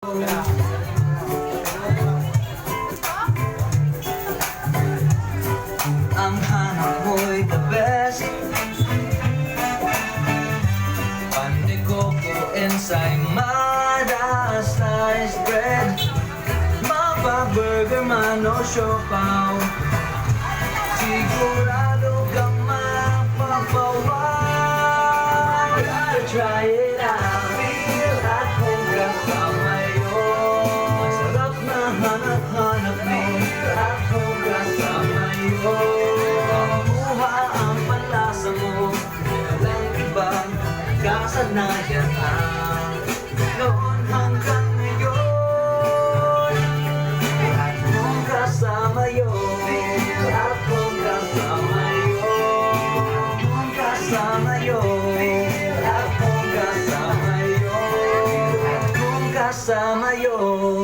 Ang hanap mo'y the best Pandikoko ensaymada, sliced bread Mapa-burger man o siopaw Sigurado kang mapapawaw Gotta try it out, feel at home kasama yun Masarap na hanap-hanap mo, at home kasama yun Mamuha ang panlasa mo, walang ibang kasanayan ang noon hanggang ngayon At home kasama yun, at home kasama yun Kasama yun, at home kasama yun, at home kasama yun